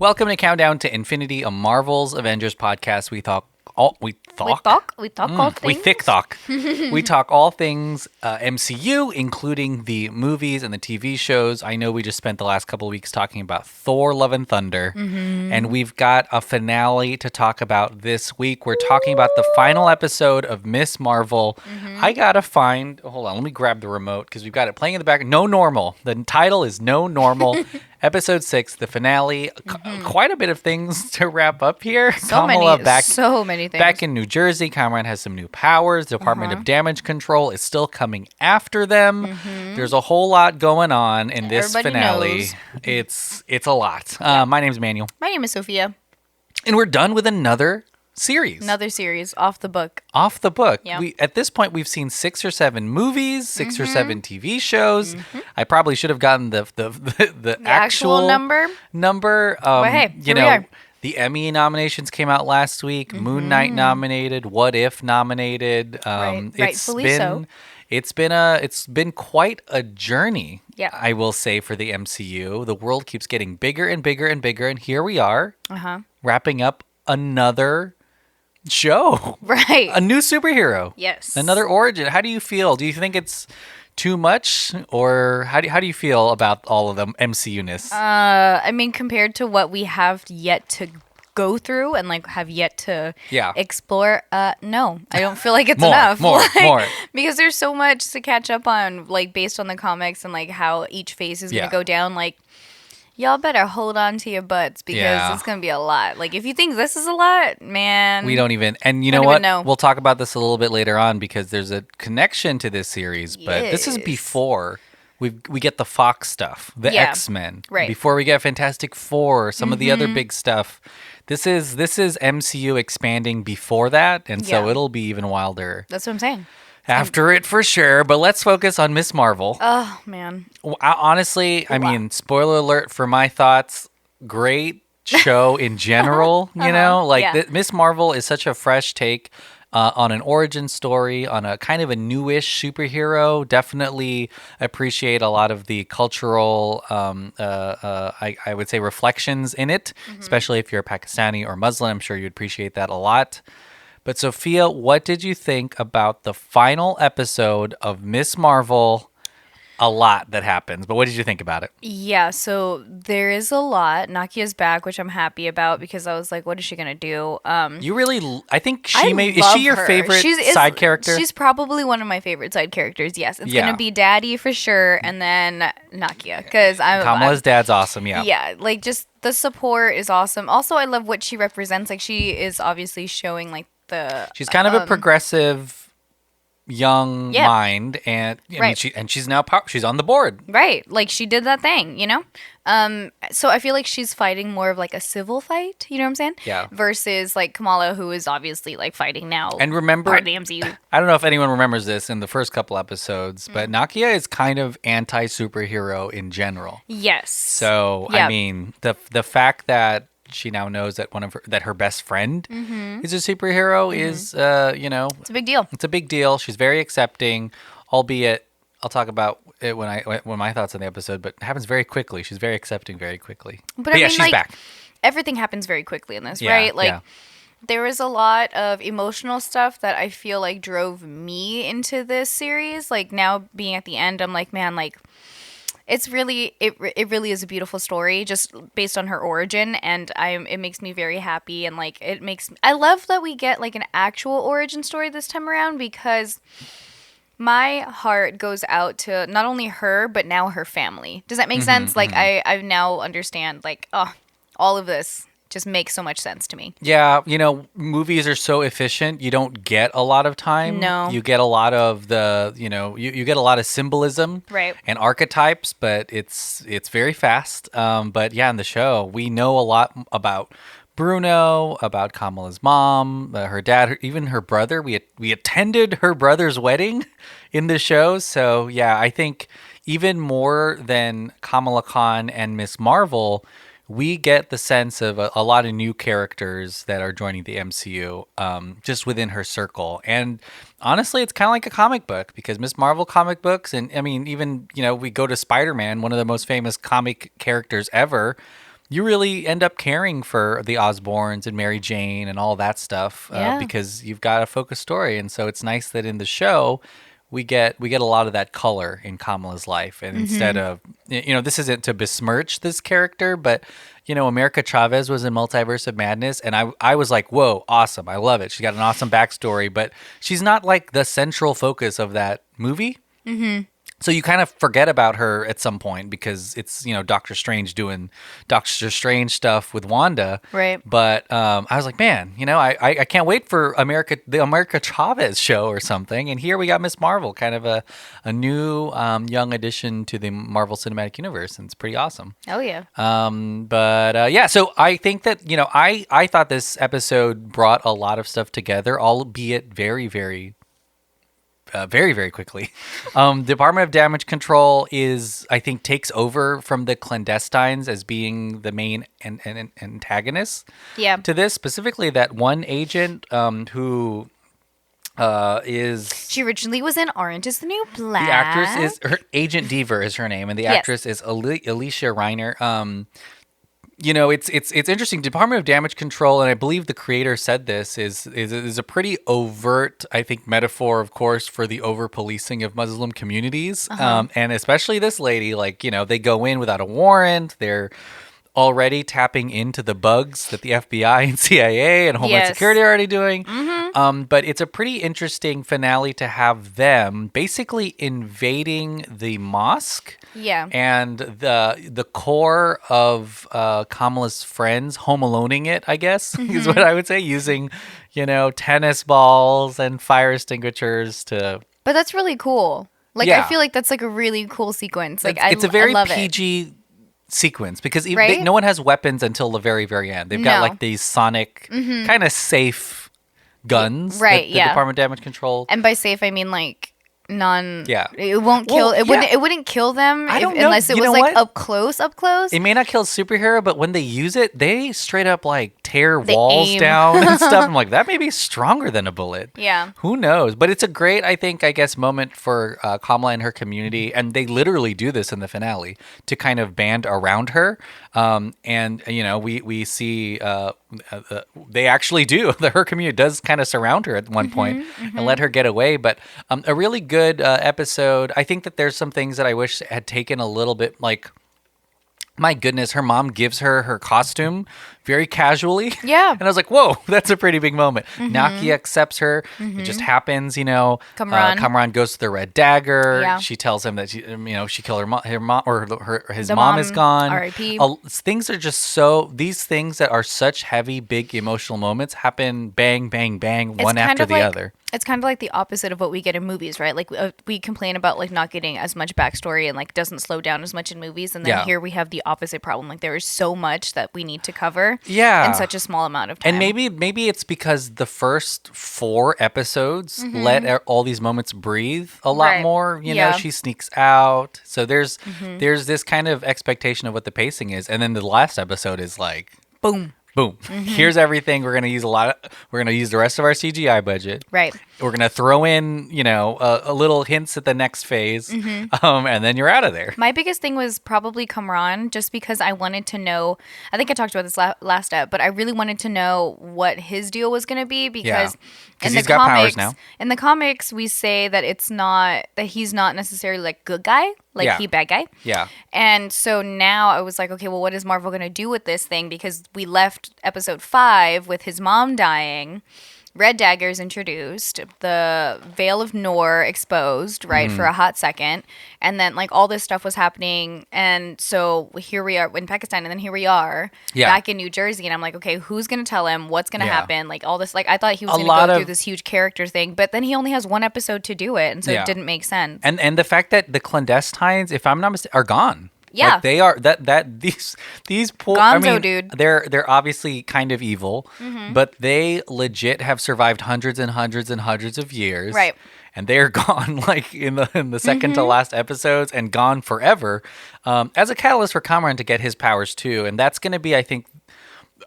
Welcome to Countdown to Infinity, a Marvel's Avengers podcast. We talk all things. We talk all things MCU, including the movies and the TV shows. I know we just spent the last couple of weeks talking about Thor: Love and Thunder, and we've got a finale to talk about this week. We're talking about the final episode of Ms. Marvel. I gotta find. Hold on, let me grab the remote because we've got it playing in the back. No Normal. The title is No Normal. Episode 6, the finale. Quite a bit of things to wrap up here. So many things. Back in New Jersey, Cameron has some new powers. The Department of Damage Control is still coming after them. There's a whole lot going on in this finale. Knows. It's a lot. My name's Manuel. My name is Sofia. And we're done with another series. Another series off the book. Off the book. Yeah. At this point, we've seen 6 or 7 movies, 6 or 7 TV shows. I probably should have gotten the actual number. But hey, here we are. The Emmy nominations came out last week. Moon Knight nominated. What If nominated. Rightfully so. It's been quite a journey. Yeah. I will say, for the MCU. The world keeps getting bigger and bigger and bigger, and here we are, wrapping up another show. Right. A new superhero. Yes. Another origin. How do you feel? Do you think it's too much, or how do you feel about all of the MCU-ness? I mean, compared to what we have yet to go through and have yet to explore, no, I don't feel like it's enough. More. Because there's so much to catch up on, based on the comics and how each phase is gonna go down. Y'all better hold on to your butts because it's going to be a lot. If you think this is a lot, man. We don't even. And you know what? We'll talk about this a little bit later on because there's a connection to this series. But this is before we get the Fox stuff, the X-Men. Right. Before we get Fantastic Four, some of the other big stuff. This is MCU expanding before that. And so it'll be even wilder. That's what I'm saying. After it for sure, but let's focus on Ms. Marvel. Oh, man. Honestly, I mean, spoiler alert for my thoughts, great show in general, you know? Ms. Marvel is such a fresh take on an origin story, on a kind of a newish superhero. Definitely appreciate a lot of the cultural, I would say, reflections in it, especially if you're Pakistani or Muslim. I'm sure you'd appreciate that a lot. But Sophia, what did you think about the final episode of Ms. Marvel? A lot that happens, but what did you think about it? Yeah, so there is a lot. Nakia's back, which I'm happy about because I was like, what is she going to do? I think is she your favorite side character? She's probably one of my favorite side characters, yes. It's going to be Daddy for sure, and then Nakia. Because Kamala's dad's awesome, yeah. Yeah, just the support is awesome. Also, I love what she represents. She is obviously showing she's kind of a progressive young mind, and she's now she's on the board, right? She did that thing, you know. So I feel like she's fighting more of a civil fight, you know what I'm saying? Yeah. Versus Kamala, who is obviously fighting now. And remember, part of the MCU. I don't know if anyone remembers this in the first couple episodes, but Nakia is kind of anti-superhero in general. Yes. So I mean, the fact that she now knows that her best friend is a superhero is, it's a big deal. It's a big deal. She's very accepting, albeit I'll talk about it when my thoughts on the episode. But it happens very quickly. She's very accepting very quickly. But I mean, she's back. Everything happens very quickly in this, right? There was a lot of emotional stuff that I feel drove me into this series. Now being at the end, I'm man, it's really, it really is a beautiful story just based on her origin, and it makes me very happy, and I love that we get an actual origin story this time around because my heart goes out to not only her but now her family. Does that make sense? I now understand all of this just makes so much sense to me. Yeah, movies are so efficient. You don't get a lot of time. No. You get a lot of you get a lot of symbolism and archetypes, but it's very fast. But yeah, in the show, we know a lot about Bruno, about Kamala's mom, her dad, even her brother. We attended her brother's wedding in the show. So yeah, I think even more than Kamala Khan and Ms. Marvel, we get the sense of a lot of new characters that are joining the MCU just within her circle. And honestly, it's kind of like a comic book because Ms. Marvel comic books, and I mean, even, we go to Spider-Man, one of the most famous comic characters ever. you really end up caring for the Osborns and Mary Jane and all that stuff because you've got a focused story. And so it's nice that in the show we get a lot of that color in Kamala's life. And instead of, this isn't to besmirch this character, but America Chavez was in Multiverse of Madness, and I was like, whoa, awesome, I love it. She's got an awesome backstory, but she's not like the central focus of that movie. So you kind of forget about her at some point because it's, Doctor Strange doing Doctor Strange stuff with Wanda. Right. But I was like, man, I can't wait for the America Chavez show or something. And here we got Ms. Marvel, kind of a new young addition to the Marvel Cinematic Universe. And it's pretty awesome. Oh, yeah. So I think that, I thought this episode brought a lot of stuff together, albeit very, very very, very quickly. Department of Damage Control I think, takes over from the clandestines as being the main antagonist to this. Specifically, that one agent who is... She originally was in Orange is the New Black. The actress is... Agent Deaver is her name, and the actress is Alicia Reiner. It's interesting. Department of Damage Control, and I believe the creator said this, is a pretty overt, I think, metaphor, of course, for the over-policing of Muslim communities. And especially this lady, they go in without a warrant. They're already tapping into the bugs that the FBI and CIA and Homeland Security are already doing. But it's a pretty interesting finale to have them basically invading the mosque. Yeah. And the core of Kamala's friends home aloneing it, I guess, is what I would say, using, tennis balls and fire extinguishers to... But that's really cool. I feel like that's a really cool sequence. It's a very PG sequence because no one has weapons until the very, very end. They've got these sonic kind of safe guns. Right, the Department of Damage Control. And by safe, I mean it won't kill. It wouldn't kill them unless it was up close. It may not kill a superhero, but when they use it, they straight up tear walls down and stuff. I'm like, that may be stronger than a bullet. Yeah. Who knows? But it's a great, I guess, moment for Kamala and her community. And they literally do this in the finale to kind of band around her. And we see they actually do. Her community does kind of surround her at one point and let her get away. But a really good episode. I think that there's some things that I wish had taken a little bit my goodness, her mom gives her costume very casually. Yeah. And I was like, whoa, that's a pretty big moment. Naki accepts her. It just happens, Kamran goes to the Red Dagger. Yeah. She tells him that she killed her mom, or his mom is gone. R.I.P. Things are just these things that are such heavy, big emotional moments happen bang, bang, bang, one after the other. It's kind of like the opposite of what we get in movies, right? We complain about not getting as much backstory and doesn't slow down as much in movies, and then here we have the opposite problem. There is so much that we need to cover in such a small amount of time. And maybe it's because the first 4 episodes let all these moments breathe a lot more. She sneaks out, so there's this kind of expectation of what the pacing is, and then the last episode is boom. Boom. Here's everything. We're going to use we're going to use the rest of our CGI budget. Right. We're going to throw in, a little hints at the next phase. And then you're out of there. My biggest thing was probably Kamran, just because I wanted to know, I think I talked about this last ep, but I really wanted to know what his deal was going to be because he's got powers now. In the comics, we say that he's not necessarily good guy. He bad guy. Yeah. And so now I was like, okay, well, what is Marvel going to do with this thing? Because we left episode 5 with his mom dying. Red Dagger's introduced, the Veil of Noor exposed, right, for a hot second. And then, all this stuff was happening. And so here we are in Pakistan, and then here we are back in New Jersey. And I'm like, okay, who's going to tell him? What's going to happen? All this, I thought he was going to go through this huge character thing. But then he only has 1 episode to do it. And so it didn't make sense. And the fact that the clandestines, if I'm not mistaken, are gone. Yeah, they are these poor. Gonzo, dude. They're obviously kind of evil, but they legit have survived hundreds and hundreds and hundreds of years, right? And they're gone in the second to last episodes and gone forever, as a catalyst for Kamran to get his powers too, and that's going to be, I think,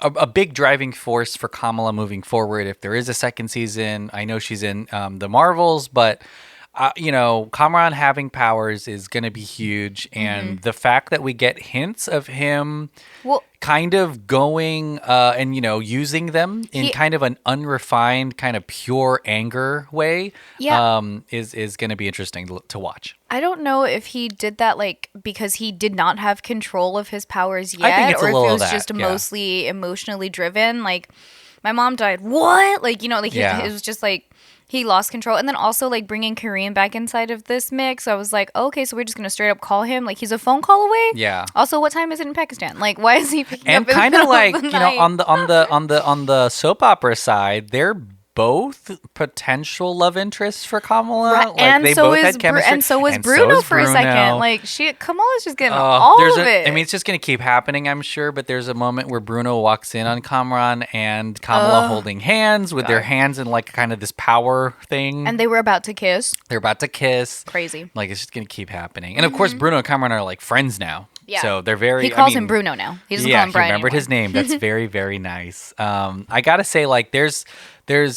a big driving force for Kamala moving forward. If there is a second season, I know she's in the Marvels, but Kamran having powers is going to be huge. And the fact that we get hints of him kind of going and, using them in kind of an unrefined, kind of pure anger way is going to be interesting to watch. I don't know if he did that because he did not have control of his powers yet, I think it's or a if little it of was that, just mostly emotionally driven. Like, my mom died. What? It was just he lost control. And then also bringing Korean back inside of this mix. So I was like, okay, so we're just gonna straight up call him. Like, he's a phone call away. Yeah. Also, what time is it in Pakistan? Like, why is he picking and up? And kind of on the soap opera side, they're both potential love interests for Kamala. Right. Like, and they so both is had chemistry. And so was and Bruno so is for a second. Like, Kamala's just getting all of it. I mean, it's just going to keep happening, I'm sure. But there's a moment where Bruno walks in on Kamran and Kamala holding hands with their hands in kind of this power thing. And they were about to kiss. They're about to kiss. Crazy. Like, it's just going to keep happening. And of course, Bruno and Kamran are friends now. Yeah. So they're very. He calls him Bruno now. He doesn't call him Brian. He remembered his name. That's very, very nice. I gotta say, there's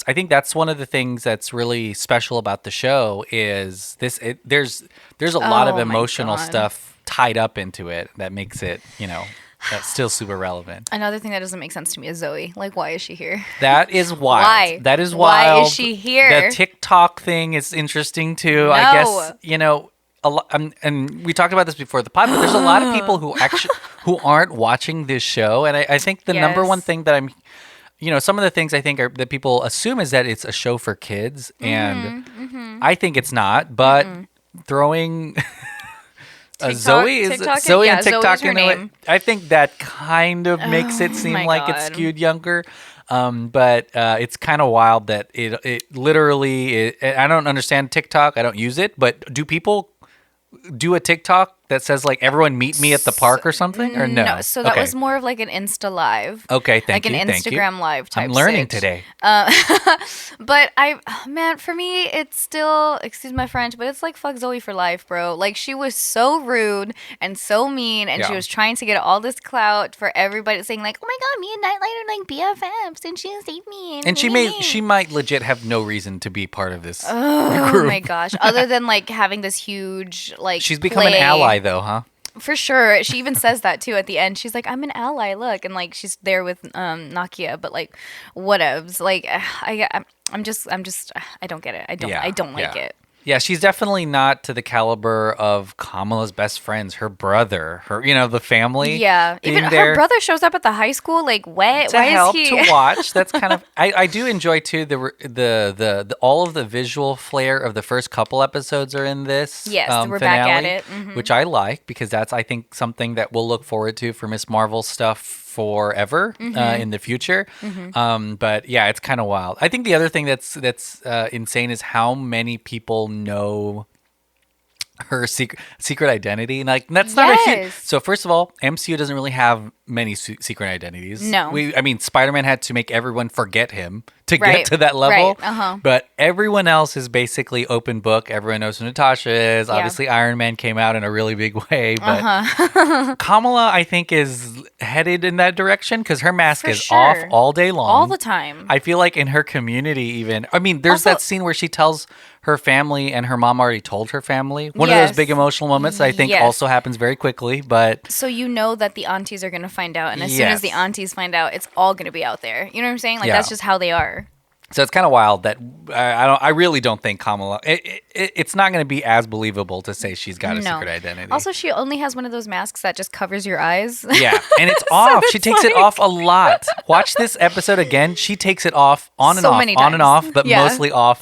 I think that's one of the things that's really special about the show is there's a lot of emotional stuff tied up into it that makes it that's still super relevant. Another thing that doesn't make sense to me is Zoe. Like, why is she here? That is wild. Why? That is wild. Why is she here? The TikTok thing is interesting too. No. I guess a lot, and we talked about this before the pod, but there's a lot of people who aren't watching this show, and I think the number one thing that I'm, some of the things I think that people assume is that it's a show for kids, and I think it's not. But throwing Zoe and TikTok into it, I think that kind of makes it seem like it's skewed younger. But it's kind of wild that it literally. I don't understand TikTok. I don't use it. But do people do a TikTok that says everyone meet me at the park or something, or no? No, so that was more of an Insta Live. Okay, thank you. Like an Instagram Live type. I'm learning today. But for me, it's still, excuse my French, but it's fuck Zoe for life, bro. Like, she was so rude and so mean, and she was trying to get all this clout for everybody, saying oh my god, me and Nightlight are BFFs, and she saved me. And she might legit have no reason to be part of this. Oh my gosh! Other than having this huge she's become an ally though, huh? For sure. She even says that too at the end. She's like, I'm an ally, look. And she's there with Nakia, but whatevs. I don't get it. I don't like it. Yeah, she's definitely not to the caliber of Kamala's best friends, her brother, the family. Yeah, even her brother shows up at the high school. Like, why help is he to watch? That's kind of. I do enjoy too the all of the visual flair of the first couple episodes are in this. Yes, we're finale, back at it, which I like because that's I think something that we'll look forward to for Ms.Marvel stuff forever in the future. But yeah, it's kind of wild. I think the other thing that's insane is how many people know her secret identity. And that's not a huge. So first of all, MCU doesn't really have many secret identities. No. Spider-Man had to make everyone forget him to get to that level. Right. But everyone else is basically open book. Everyone knows who Natasha is. Yeah. Obviously, Iron Man came out in a really big way. But Kamala, I think, is headed in that direction because her mask is off all day long. All the time. I feel like in her community even. There's that scene where she tells her family, and her mom already told her family. One of those big emotional moments I think also happens very quickly. But so that the aunties are going to find out, and as soon as the aunties find out, it's all going to be out there. You know what I'm saying? That's just how they are. So it's kind of wild that I really don't think Kamala. It's not going to be as believable to say she's got a secret identity. Also, she only has one of those masks that just covers your eyes. Yeah, and it's off. She takes it off a lot. Watch this episode again. She takes it off on and off, but mostly off.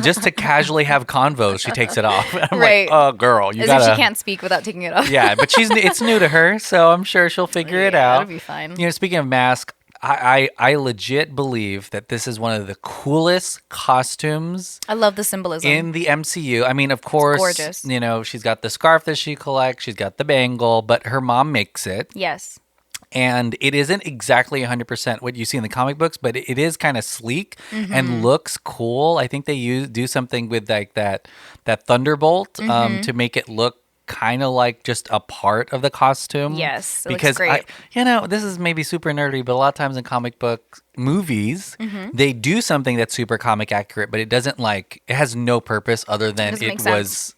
Just to casually have convos, she takes it off. I'm like, oh, girl, you gotta. If she can't speak without taking it off. Yeah, but it's new to her, so I'm sure she'll figure it out. It'll be fine. Speaking of masks. I legit believe that this is one of the coolest costumes. I love the symbolism in the MCU. Of course, it's gorgeous. She's got the scarf that she collects. She's got the bangle, but her mom makes it. Yes. And it isn't exactly 100% what you see in the comic books, but it is kind of sleek and looks cool. I think they do something with that thunderbolt to make it look kind of like just a part of the costume. Yes, because great. This is maybe super nerdy, but a lot of times in comic book movies, they do something that's super comic accurate, but it doesn't it has no purpose other than it was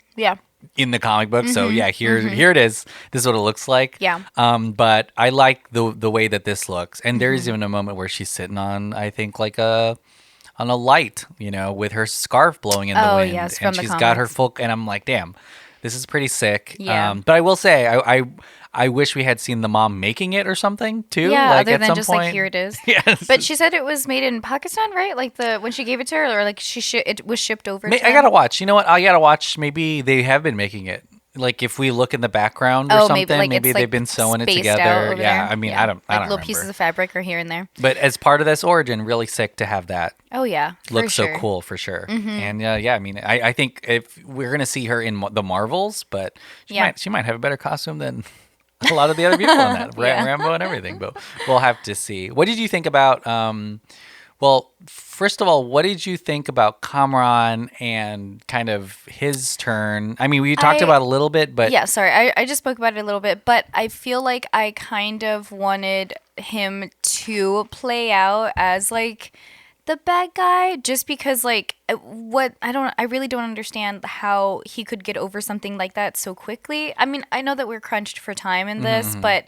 in the comic book. So here it is. This is what it looks like. Yeah. But I like the way that this looks, and there is even a moment where she's sitting on, I think, on a light, with her scarf blowing in the wind, yes, and she's got her full. And I'm like, damn, this is pretty sick. Yeah. But I will say, I wish we had seen the mom making it or something too. Yeah, like other at than some just point. like here it is. Yes. But she said it was made in Pakistan, right? Like when she gave it to her, or like it was shipped over. To I gotta watch. You know what? I gotta watch. Maybe they have been making it. Like if we look in the background or something, maybe they've been sewing it together. Yeah, I mean, I don't little remember. Pieces of fabric are here and there. But as part of this origin, really sick to have that. Oh yeah, looks so cool for sure. And I mean, I think if we're gonna see her in the Marvels, but she might have a better costume than a lot of the other people in that Rambo and everything. But we'll have to see. What did you think about? Well, first of all, what did you think about Kamran and kind of his turn? I mean, we talked about it a little bit, but... Yeah, sorry. I just spoke about it a little bit, but I feel like I kind of wanted him to play out as, like, the bad guy, just because, like, I really don't understand how he could get over something like that so quickly. I mean, I know that we're crunched for time in this, but...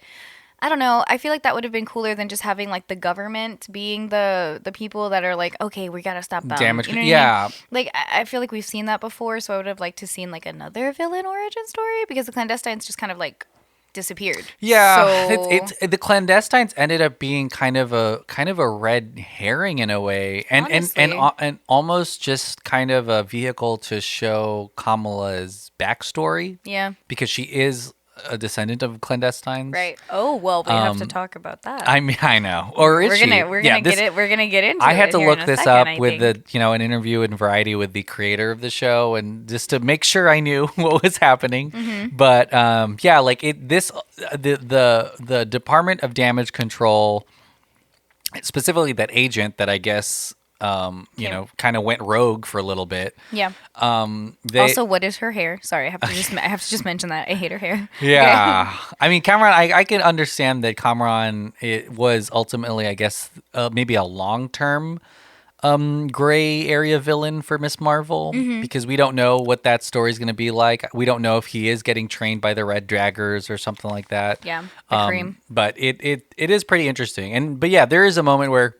I don't know. I feel like that would have been cooler than just having like the government being the people that are like, okay, we gotta stop them. Damage. You know what I mean? Like I feel like we've seen that before, so I would have liked to seen like another villain origin story because the clandestines just kind of like disappeared. Yeah, it's the clandestines ended up being kind of a red herring in a way, and almost just kind of a vehicle to show Kamala's backstory. Yeah, because she is a descendant of clandestines, right? Oh well, we have to talk about that. I mean, I know. Or is she? We're gonna get into. I had to look this up with an interview in Variety with the creator of the show, and just to make sure I knew what was happening. But the Department of Damage Control, specifically that agent that I guess kind of went rogue for a little bit. Yeah. Also, what is her hair? Sorry, I have to just mention that. I hate her hair. Yeah. Okay. I mean, Kamran, I can understand that Kamran, it was ultimately, I guess, maybe a long-term gray area villain for Ms.Marvel, because we don't know what that story is going to be like. We don't know if he is getting trained by the Red Draggers or something like that. Yeah, the cream. But it is pretty interesting. But yeah, there is a moment where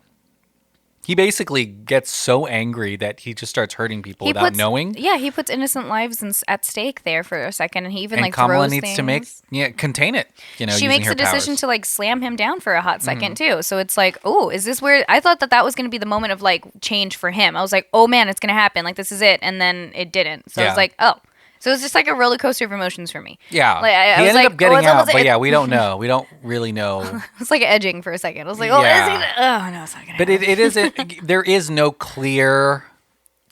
he basically gets so angry that he just starts hurting people without knowing. Yeah, he puts innocent lives at stake there for a second, and he even Kamala throws needs things. to contain it. She makes the decision to like slam him down for a hot second too. So it's like, oh, is this where I thought that was going to be the moment of like change for him? I was like, oh man, it's going to happen. Like this is it, and then it didn't. So I was like, oh. So it's just like a roller coaster of emotions for me. Yeah. Like, he ended up getting out, but yeah, we don't know. We don't really know. It's like edging for a second. I was like, oh, is he? Oh, no, it's not going to happen. But it isn't, there is no clear,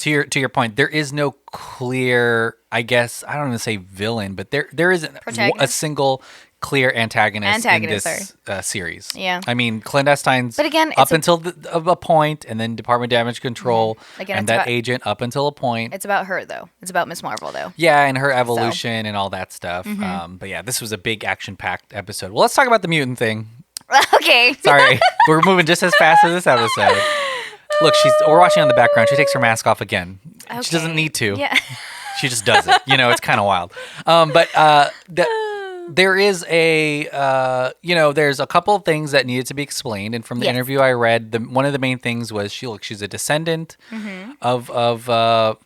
to your point, there is no clear, I guess, I don't want to say villain, but there isn't a single clear antagonist in this series. Yeah. I mean, clandestines, but again, up until a point, and then Department of Damage Control, and that agent up until a point. It's about her, though. It's about Ms.Marvel, though. Yeah, and her evolution and all that stuff. But yeah, this was a big action-packed episode. Well, let's talk about the mutant thing. Okay. Sorry. We're moving just as fast as this episode. Look, we're watching on the background. She takes her mask off again. Okay. She doesn't need to. Yeah. She just does it. It's kind of wild. There is there's a couple of things that needed to be explained, and from the interview I read, one of the main things was she's a descendant of a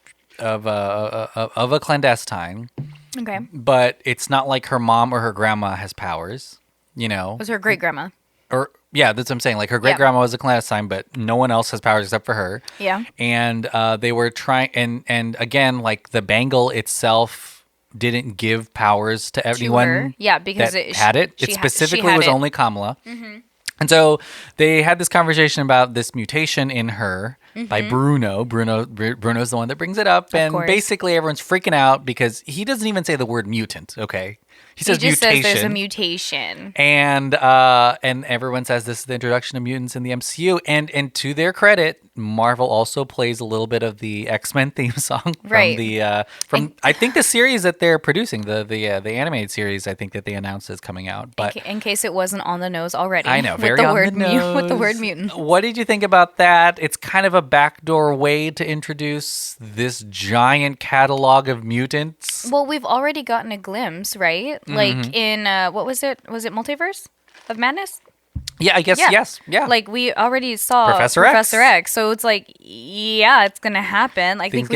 clandestine. Okay. But it's not like her mom or her grandma has powers. It was her great grandma. Or yeah, that's what I'm saying. Like her great grandma was a clandestine, but no one else has powers except for her. Yeah. And they were trying, and again, like the bangle itself didn't give powers to anyone. Yeah, because it had it. It specifically was only Kamala. Mm-hmm. And so they had this conversation about this mutation in her by Bruno. Bruno's the one that brings it up, and basically everyone's freaking out because he doesn't even say the word mutant. Okay, He says just mutation. says there's a mutation. And everyone says this is the introduction of mutants in the MCU. And to their credit, Marvel also plays a little bit of the X-Men theme song from I think the series that they're producing, the animated series. I think that they announced is coming out. But in case it wasn't on the nose already, I know, very on the nose. With the word mutant. What did you think about that? It's kind of a backdoor way to introduce this giant catalog of mutants. Well, we've already gotten a glimpse, right? Mm-hmm. Like in what was it? Was it Multiverse of Madness? Yeah, I guess yes. Yeah. Like we already saw Professor X. So it's like, yeah, it's gonna happen. I think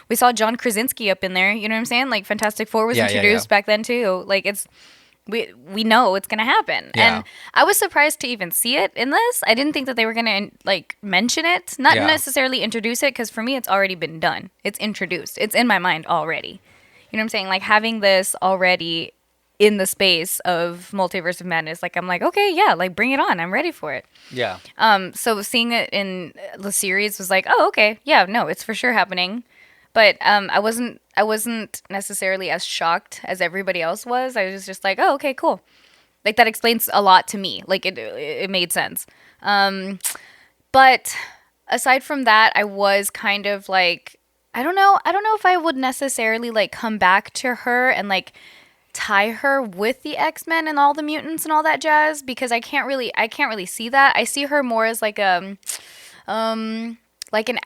we saw John Krasinski up in there. You know what I'm saying? Like Fantastic Four was introduced back then too. Like it's we know it's gonna happen. Yeah. And I was surprised to even see it in this. I didn't think that they were gonna like mention it, not necessarily introduce it, because for me it's already been done. It's introduced. It's in my mind already. You know what I'm saying? Like having this already in the space of Multiverse of Madness, like I'm like, okay, yeah, like bring it on. I'm ready for it. Yeah. So seeing it in the series was like, oh, okay, yeah, no, it's for sure happening. But I wasn't necessarily as shocked as everybody else was. I was just like, oh, okay, cool. Like that explains a lot to me. Like it made sense. But aside from that, I was kind of like, I don't know if I would necessarily like come back to her and like tie her with the X-Men and all the mutants and all that jazz, because I can't really see that. I see her more as like like an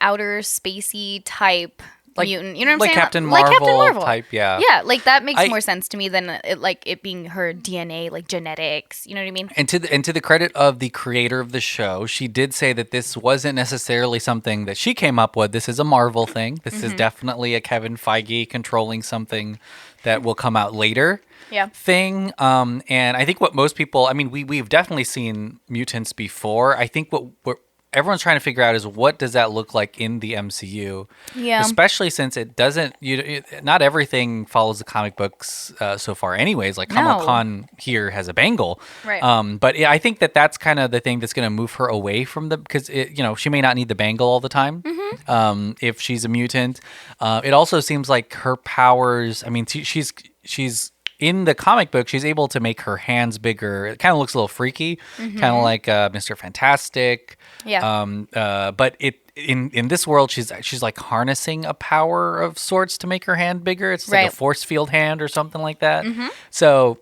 outer spacey type mutant. You know what I'm saying? Captain Marvel, like Captain Marvel type, yeah. Yeah, like that makes more sense to me than it being her DNA, like genetics. You know what I mean? And to the credit of the creator of the show, she did say that this wasn't necessarily something that she came up with. This is a Marvel thing. This is definitely a Kevin Feige controlling something that will come out later. Thing. And I think what most people, I mean, we've definitely seen mutants before. I think what everyone's trying to figure out is what does that look like in the MCU? Yeah. Especially since it doesn't, not everything follows the comic books so far anyways. Like Kamala Khan here has a bangle. Right. But I think that's kind of the thing that's going to move her away from because she may not need the bangle all the time. If she's a mutant. It also seems like her powers, I mean, she's in the comic book, she's able to make her hands bigger. It kind of looks a little freaky, kind of like Mr. Fantastic. Yeah. But in this world, she's like harnessing a power of sorts to make her hand bigger. It's like a force field hand or something like that. So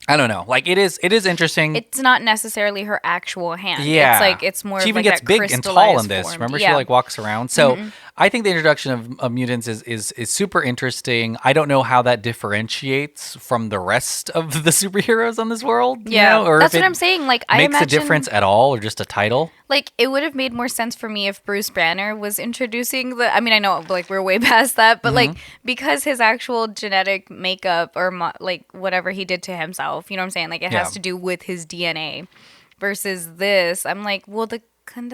I don't know. Like it is interesting. It's not necessarily her actual hand. Yeah. It's like it's more. She even like gets big and tall in this. Formed. Remember, she like walks around. So I think the introduction of mutants is super interesting. I don't know how that differentiates from the rest of the superheroes on this world. Yeah, or that's what I'm saying. Like I imagine makes a difference at all, or just a title. Like it would have made more sense for me if Bruce Banner was introducing the. I mean, I know like we're way past that, but like because his actual genetic makeup or like whatever he did to himself, you know what I'm saying? Like it has to do with his DNA. Versus this, I'm like, well, the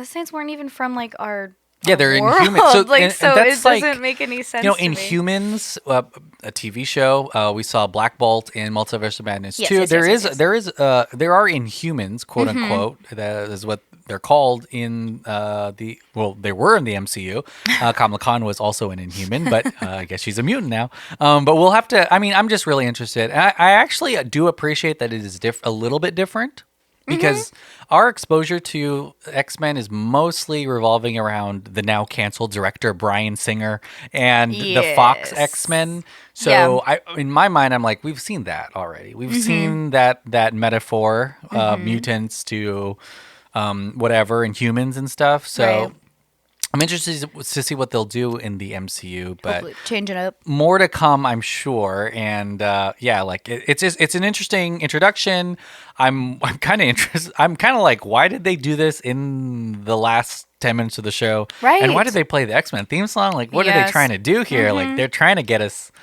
Saints weren't even from like our. Yeah, they're Inhumans. So, like, so it doesn't make any sense. Inhumans, a TV show. We saw Black Bolt in Multiverse of Madness too. There are Inhumans, quote unquote. That is what they're called in they were in the MCU. Kamala Khan was also an Inhuman, but I guess she's a mutant now. But we'll have to. I mean, I'm just really interested. And I actually do appreciate that it is a little bit different. Because our exposure to X-Men is mostly revolving around the now canceled director Bryan Singer and the Fox X-Men. So in my mind, I'm like, we've seen that already. We've seen that metaphor, mutants to whatever, and humans and stuff. So I'm interested to see what they'll do in the MCU, but hopefully change it up. More to come, I'm sure. And like it's an interesting introduction. I'm kind of interested. I'm kind of like, why did they do this in the last 10 minutes of the show? Right. And why did they play the X-Men theme song? Like, what are they trying to do here? Like, they're trying to get us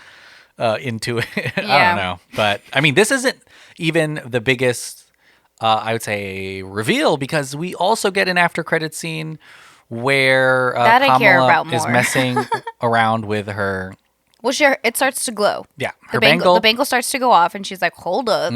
into it. I don't know. But I mean, this isn't even the biggest, I would say, reveal, because we also get an after credit scene where Kamala is messing around with her. Well, it starts to glow. Yeah, the bangle starts to go off, and she's like, "Hold up!"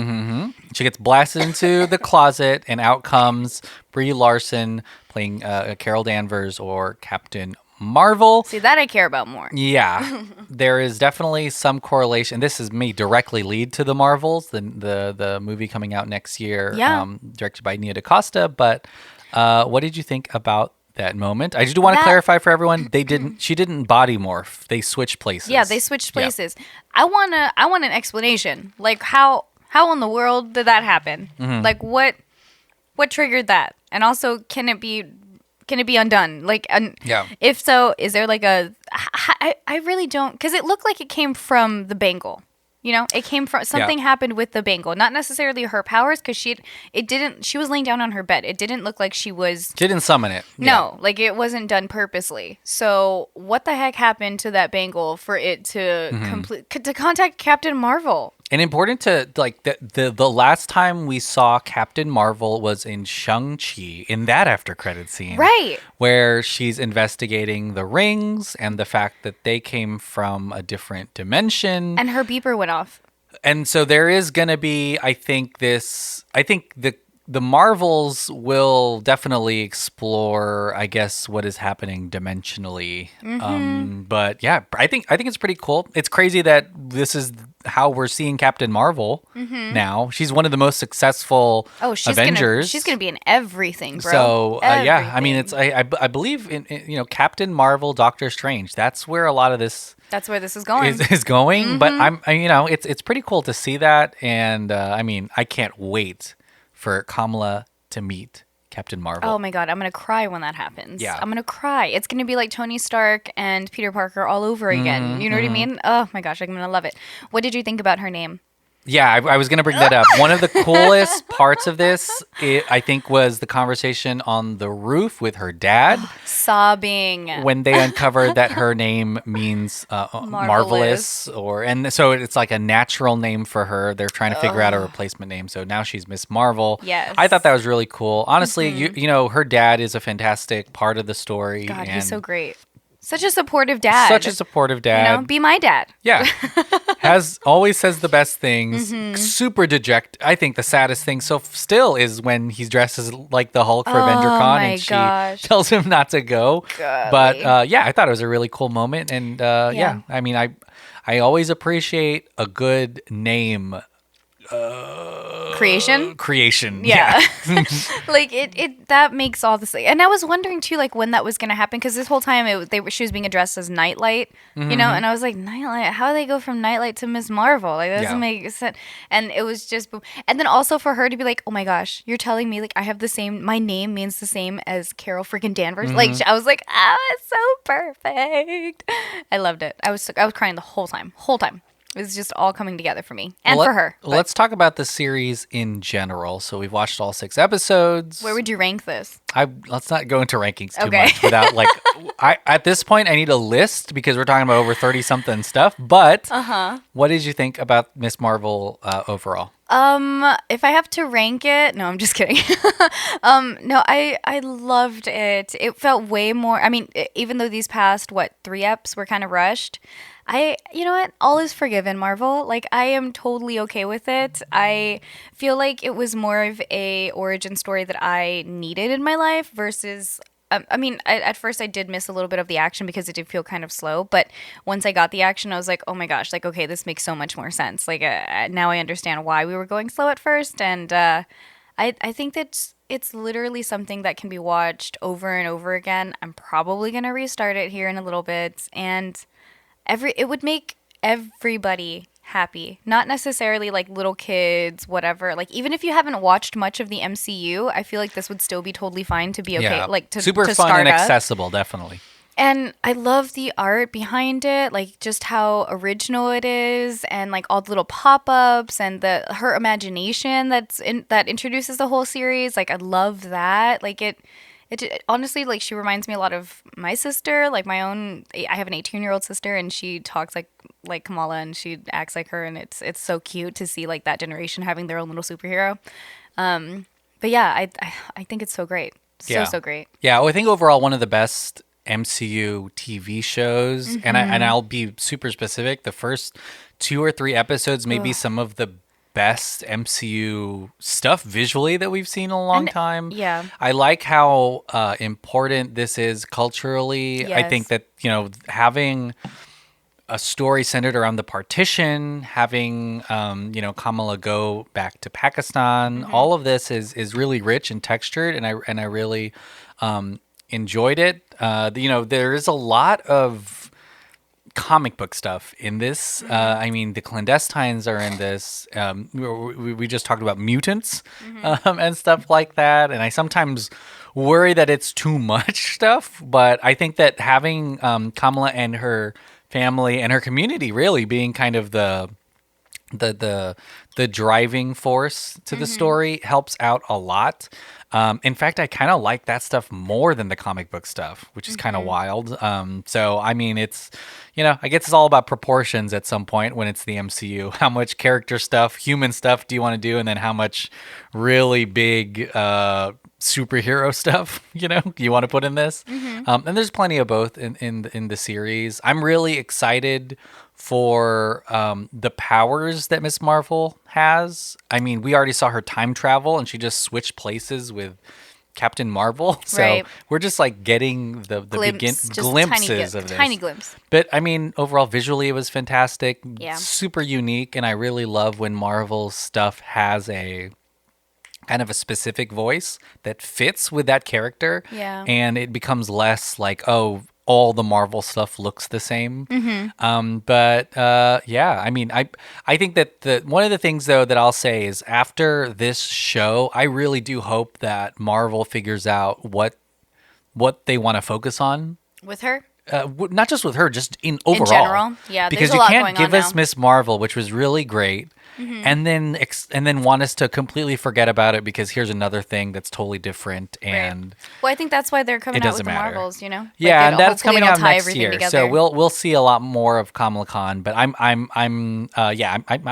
She gets blasted into the closet, and out comes Brie Larson playing Carol Danvers or Captain Marvel. See, that I care about more. Yeah, there is definitely some correlation. This is me directly lead to the Marvels, the movie coming out next year, directed by Nia DaCosta. But what did you think about that moment? I just want to clarify for everyone: she didn't body morph. They switched places. Yeah, they switched places. Yeah. I want an explanation. Like how in the world did that happen? Mm-hmm. Like what triggered that? And also, can it be undone? Like, if so, is there like I really don't, because it looked like it came from the bangle. You know, it came from something happened with the bangle, not necessarily her powers, because she was laying down on her bed. It didn't look like she didn't summon it. No, like it wasn't done purposely. So what the heck happened to that bangle for it to to contact Captain Marvel? And important to, like, the last time we saw Captain Marvel was in Shang-Chi, in that after credit scene. Right. Where she's investigating the rings and the fact that they came from a different dimension. And her beeper went off. And so there is going to be, I think the Marvels will definitely explore, I guess, what is happening dimensionally. But yeah, I think it's pretty cool. It's crazy that this is how we're seeing Captain Marvel now. She's one of the most successful Avengers. She's gonna be in everything, bro. So yeah, I mean, I believe in Captain Marvel, Doctor Strange. That's where a lot of this. That's where this is going. Is going. But it's pretty cool to see that, and I mean, I can't wait for Kamala to meet Captain Marvel. Oh my God, I'm going to cry when that happens. Yeah. I'm going to cry. It's going to be like Tony Stark and Peter Parker all over again. You know what I mean? Oh my gosh, I'm going to love it. What did you think about her name? Yeah, I was going to bring that up. One of the coolest parts of this, I think, was the conversation on the roof with her dad. Sobbing. When they uncovered that her name means marvelous. And so it's like a natural name for her. They're trying to figure out a replacement name. So now she's Ms. Marvel. Yes. I thought that was really cool. Honestly, you know, her dad is a fantastic part of the story. God, he's so great. Such a supportive dad. Such a supportive dad. You know, be my dad. Yeah. Always says the best things. Super deject. I think the saddest thing still is when he's dressed as like the Hulk for AvengerCon and she tells him not to go. Golly. But yeah, I thought it was a really cool moment. And yeah, I mean, I always appreciate a good name. Creation. Yeah. Like it that makes all this. And I was wondering too, like when that was going to happen, because this whole time she was being addressed as Nightlight, you know, and I was like, Nightlight, how do they go from Nightlight to Ms. Marvel? Like that doesn't make sense. And it was just, and then also for her to be like, oh my gosh, you're telling me like I have my name means the same as Carol freaking Danvers. Like I was like, oh, it's so perfect. I loved it. I was crying the whole time. It was just all coming together for me and for her. But let's talk about the series in general. So we've watched all 6 episodes. Where would you rank this? Let's not go into rankings too much without like. At this point, I need a list because we're talking about over 30-something stuff. But what did you think about Ms. Marvel overall? If I have to rank it, no, I'm just kidding. No, I loved it. It felt way more. I mean, even though these past 3 eps were kind of rushed. You know what? All is forgiven, Marvel. Like, I am totally okay with it. I feel like it was more of a origin story that I needed in my life versus, I mean, at first I did miss a little bit of the action because it did feel kind of slow. But once I got the action, I was like, oh my gosh, like, okay, this makes so much more sense. Like, now I understand why we were going slow at first. And I think that it's literally something that can be watched over and over again. I'm probably going to restart it here in a little bit. And it would make everybody happy. Not necessarily like little kids, whatever. Like even if you haven't watched much of the MCU, I feel like this would still be totally fine to be okay. Like super fun and accessible, definitely. And I love the art behind it, like just how original it is, and like all the little pop-ups and her imagination that introduces the whole series. Like I love that. Like it honestly, like, she reminds me a lot of my sister, like my own. I have an 18-year-old sister, and she talks like Kamala, and she acts like her, and it's so cute to see like that generation having their own little superhero. But yeah, I think it's so great, so great. Yeah, well, I think overall one of the best MCU TV shows, and I'll be super specific. The first 2 or 3 episodes may be some of the best MCU stuff visually that we've seen in a long time. Yeah. I like how important this is culturally. Yes. I think that, having a story centered around the partition, having Kamala go back to Pakistan, all of this is really rich and textured, and I really enjoyed it. There is a lot of comic book stuff in this. I mean, the clandestines are in this. We just talked about mutants and stuff like that, and I sometimes worry that it's too much stuff. But I think that having Kamala and her family and her community really being kind of the driving force to the story helps out a lot. In fact, I kind of like that stuff more than the comic book stuff, which is kind of wild. So, I mean, it's, I guess it's all about proportions at some point when it's the MCU. How much character stuff, human stuff do you want to do? And then how much really big superhero stuff, you want to put in this? And there's plenty of both in the series. I'm really excited for the powers that Ms. Marvel has. I mean, we already saw her time travel, and she just switched places with Captain Marvel. So we're just like getting the glimpses of this. Tiny glimpse. But I mean, overall, visually, it was fantastic. Yeah. Super unique, and I really love when Marvel stuff has a kind of a specific voice that fits with that character. Yeah. And it becomes less like, oh, all the Marvel stuff looks the same. Yeah, I mean, I think that one of the things though that I'll say is after this show, I really do hope that Marvel figures out what they want to focus on with her. Not just with her, just in overall. In general, yeah. Because you can't give us Ms. Marvel, which was really great, and then want us to completely forget about it because here's another thing that's totally different. And well, I think that's why they're coming out with the Marvels, Yeah, and that's coming out next year. Together. So we'll see a lot more of Kamala Khan. But I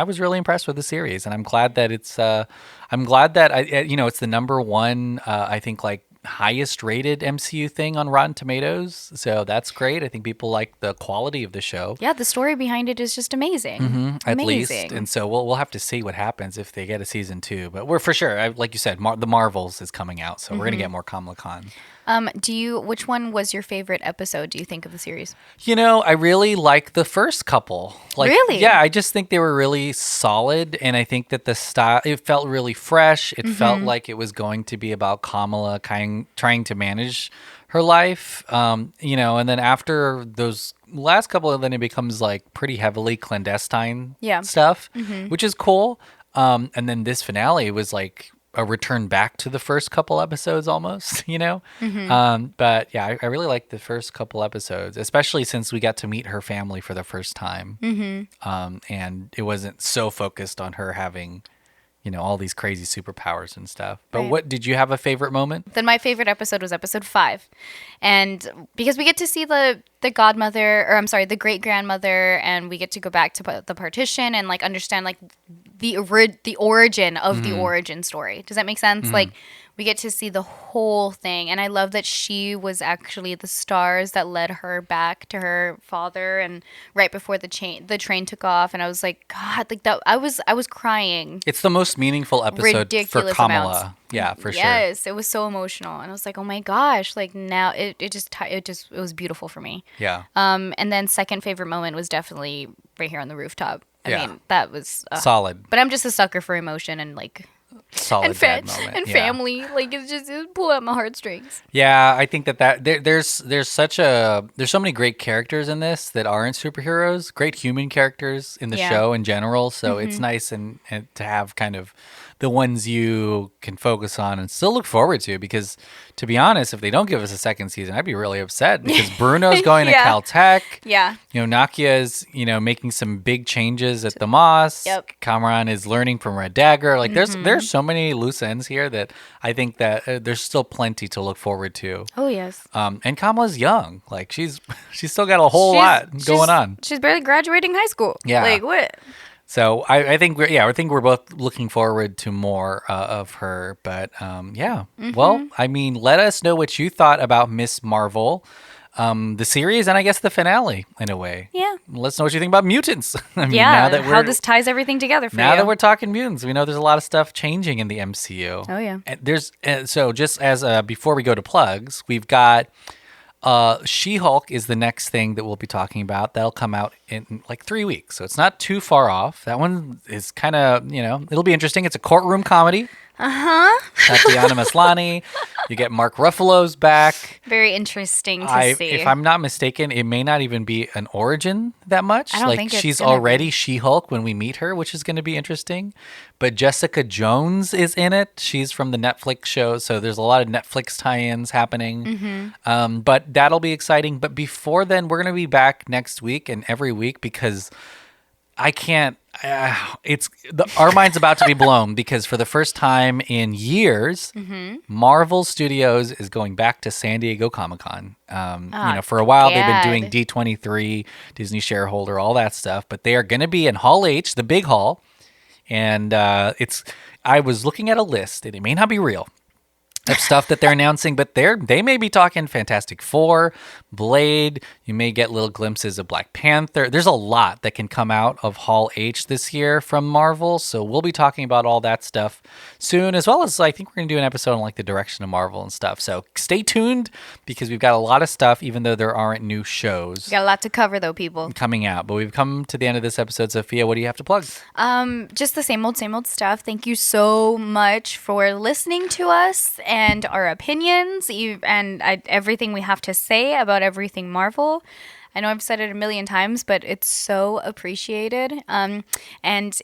was really impressed with the series, and I'm glad that it's it's the number one I think like highest rated MCU thing on Rotten Tomatoes, so that's great. I think people like the quality of the show. Yeah, the story behind it is just amazing. At least, and so we'll have to see what happens if they get a season 2. But we're for sure, like you said, the Marvels is coming out, so we're gonna get more Kamala Khan. Which one was your favorite episode, do you think, of the series? I really like the first couple. Really? Yeah, I just think they were really solid, and I think that the style, it felt really fresh. It felt like it was going to be about Kamala trying to manage her life, and then after those last couple, then it becomes like pretty heavily clandestine stuff, which is cool. And then this finale was like a return back to the first couple episodes almost, but yeah, I really liked the first couple episodes, especially since we got to meet her family for the first time. And it wasn't so focused on her having, all these crazy superpowers and stuff. But what did you have a favorite moment? Then my favorite episode was episode 5. And because we get to see the the great grandmother, and we get to go back to the partition and like understand like the origin of the origin story. Does that make sense? Like we get to see the whole thing, and I love that she was actually the stars that led her back to her father, and right before the train took off, and I was like, God, like that, I was crying. It's the most meaningful episode Ridiculous for Kamala. Amounts. Yeah, for sure. Yes, it was so emotional, and I was like, oh my gosh, like now it was beautiful for me. Yeah. And then second favorite moment was definitely right here on the rooftop. I mean, that was solid. But I'm just a sucker for emotion and like solid dad moment. And family. Like it pull out my heartstrings. Yeah, I think that there's so many great characters in this that aren't superheroes, great human characters in the show in general. So it's nice and to have kind of the ones you can focus on and still look forward to, because to be honest, if they don't give us a second season, I'd be really upset, because Bruno's going to Caltech. Yeah. Nakia is, making some big changes at the Moss. Yep. Kamran is learning from Red Dagger. Like there's so many loose ends here that I think that there's still plenty to look forward to. Oh, yes. And Kamala's young. Like she's still got a whole lot going on. She's barely graduating high school. Yeah. Like what? So I think we're both looking forward to more of her. But Well, I mean, let us know what you thought about Ms. Marvel. the series and I guess the finale in a way. Yeah. Let's know what you think about mutants. I mean, how this ties everything together for you. Now that we're talking mutants, we know there's a lot of stuff changing in the MCU. Oh, yeah. And so just as before we go to plugs, we've got She-Hulk is the next thing that we'll be talking about. That'll come out in like 3 weeks. So it's not too far off. That one is kind of, it'll be interesting. It's a courtroom comedy. Tatiana Maslany. You get Mark Ruffalo's back. Very interesting to see. If I'm not mistaken, it may not even be an origin that much. I don't think she's already She-Hulk when we meet her, which is going to be interesting. But Jessica Jones is in it. She's from the Netflix show, so there's a lot of Netflix tie-ins happening. But that'll be exciting. But before then, we're going to be back next week and every week because I can't. Our mind's about to be blown because for the first time in years, Marvel Studios is going back to San Diego Comic-Con. For a while they've been doing D23, Disney shareholder, all that stuff, but they are going to be in Hall H, the big hall, and I was looking at a list, and it may not be real, of stuff that they're announcing, but they may be talking Fantastic Four, Blade. You may get little glimpses of Black Panther. There's a lot that can come out of Hall H this year from Marvel, so we'll be talking about all that stuff soon, as well as I think we're going to do an episode on like the direction of Marvel and stuff. So stay tuned because we've got a lot of stuff, even though there aren't new shows. We got a lot to cover though, people. Coming out, but we've come to the end of this episode. Sophia, what do you have to plug? Just the same old stuff. Thank you so much for listening to us and our opinions and everything we have to say about everything Marvel. I know I've said it a million times, but it's so appreciated. And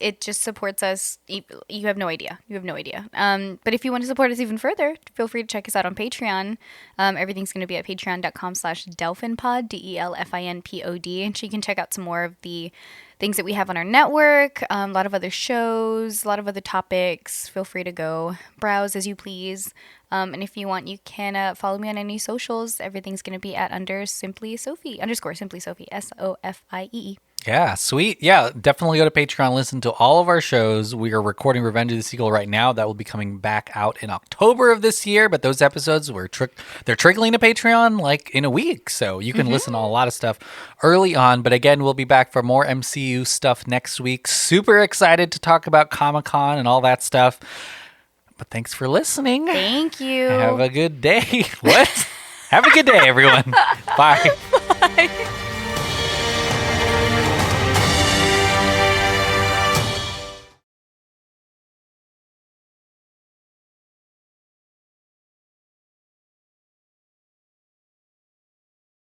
it just supports us. You have no idea. But if you want to support us even further, feel free to check us out on Patreon. Everything's going to be at patreon.com/delphinpod, DELFINPOD. And so you can check out some more of the things that we have on our network, a lot of other shows, a lot of other topics. Feel free to go browse as you please. And if you want, you can follow me on any socials. Everything's going to be at _Simply Sophie, SOFIEE. Yeah, sweet. Yeah, definitely go to Patreon, listen to all of our shows. We are recording Revenge of the Sequel right now. That will be coming back out in October of this year, but those episodes they're trickling to Patreon like in a week. So you can listen to a lot of stuff early on. But again, we'll be back for more MCU stuff next week. Super excited to talk about Comic-Con and all that stuff. But thanks for listening. Thank you. Have a good day. What? Have a good day, everyone. Bye. Bye.